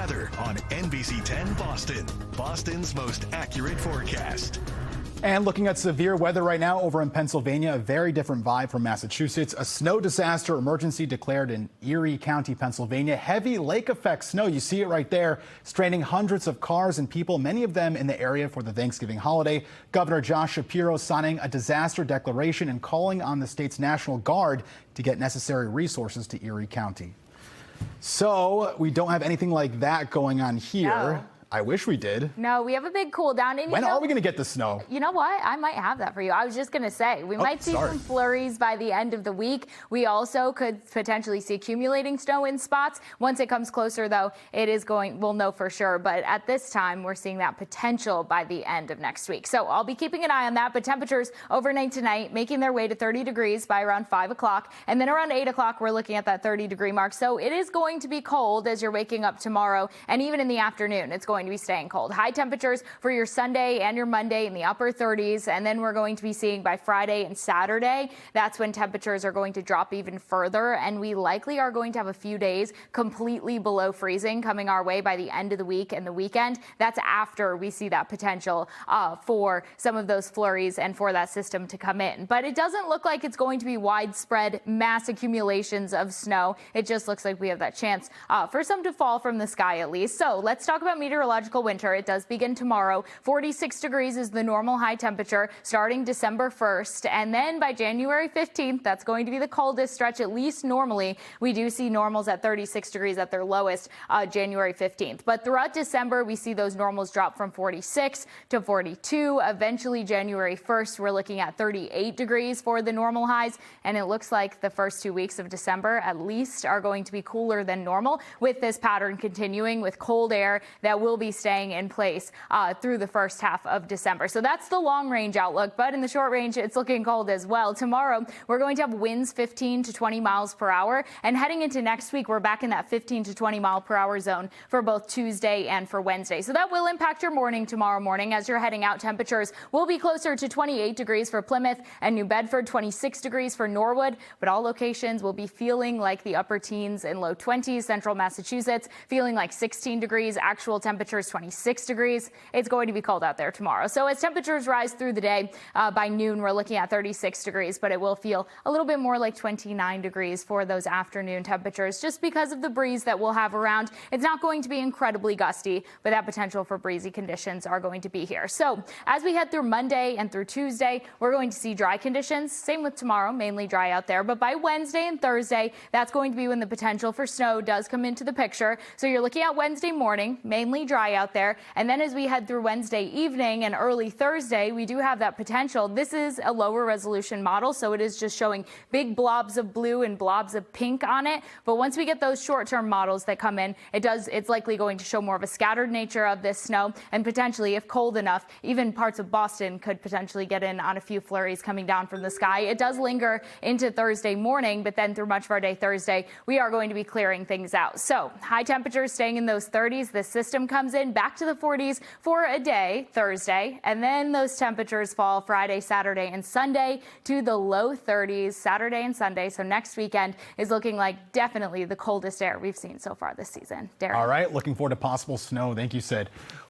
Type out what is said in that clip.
weather on NBC 10 Boston, Boston's most accurate forecast. And looking at severe weather right now over in Pennsylvania, a very different vibe from Massachusetts. A snow disaster emergency declared in Erie County, Pennsylvania. Heavy lake effect snow, you see it right there, stranding hundreds of cars and people, many of them in the area for the Thanksgiving holiday. Governor Josh Shapiro signing a disaster declaration and calling on the state's National Guard to get necessary resources to Erie County. So we don't have anything like that going on here. No. I wish we did. No, we have a big cool down. And when are we going to get the snow? You know what? I might have that for you. I was just going to say, we might see some flurries by the end of the week. We also could potentially see accumulating snow in spots. Once it comes closer, though, we'll know for sure. But at this time, we're seeing that potential by the end of next week. So I'll be keeping an eye on that. But temperatures overnight tonight making their way to 30 degrees by around 5 o'clock. And then around 8 o'clock, we're looking at that 30-degree mark. So it is going to be cold as you're waking up tomorrow. And even in the afternoon, it's going to be staying cold. High temperatures for your Sunday and your Monday in the upper 30s. And then we're going to be seeing by Friday and Saturday, that's when temperatures are going to drop even further. And we likely are going to have a few days completely below freezing coming our way by the end of the week and the weekend. That's after we see that potential for some of those flurries and for that system to come in. But it doesn't look like it's going to be widespread mass accumulations of snow. It just looks like we have that chance for some to fall from the sky at least. So let's talk about meteorological winter. It does begin tomorrow. 46 degrees is the normal high temperature starting December 1st. And then by January 15th, that's going to be the coldest stretch, at least normally. We do see normals at 36 degrees at their lowest January 15th. But throughout December, we see those normals drop from 46 to 42. Eventually, January 1st, we're looking at 38 degrees for the normal highs. And it looks like the first 2 weeks of December, at least, are going to be cooler than normal, with this pattern continuing with cold air that will be staying in place through the first half of December. So that's the long range outlook, but in the short range, it's looking cold as well. Tomorrow, we're going to have winds 15 to 20 miles per hour, and heading into next week, we're back in that 15 to 20 mile per hour zone for both Tuesday and for Wednesday. So that will impact your morning tomorrow morning. As you're heading out, temperatures will be closer to 28 degrees for Plymouth and New Bedford, 26 degrees for Norwood, but all locations will be feeling like the upper teens and low 20s. Central Massachusetts feeling like 16 degrees, actual temperatures 26 degrees. It's going to be cold out there tomorrow. So as temperatures rise through the day, by noon, we're looking at 36 degrees, but it will feel a little bit more like 29 degrees for those afternoon temperatures just because of the breeze that we'll have around. It's not going to be incredibly gusty, but that potential for breezy conditions are going to be here. So as we head through Monday and through Tuesday, we're going to see dry conditions. Same with tomorrow, mainly dry out there. But by Wednesday and Thursday, that's going to be when the potential for snow does come into the picture. So you're looking at Wednesday morning, mainly dry out there. And then as we head through Wednesday evening and early Thursday, we do have that potential. This is a lower resolution model, so it is just showing big blobs of blue and blobs of pink on it. But once we get those short-term models that come in, it's likely going to show more of a scattered nature of this snow, and potentially, if cold enough, even parts of Boston could potentially get in on a few flurries coming down from the sky. It does linger into Thursday morning, but then through much of our day Thursday, we are going to be clearing things out. So high temperatures staying in those 30s. The system comes in back to the 40s for a day Thursday, and then those temperatures fall Friday, Saturday, and Sunday to the low 30s Saturday and Sunday. So next weekend is looking like definitely the coldest air we've seen so far this season. Darren. All right, looking forward to possible snow. Thank you, Sid.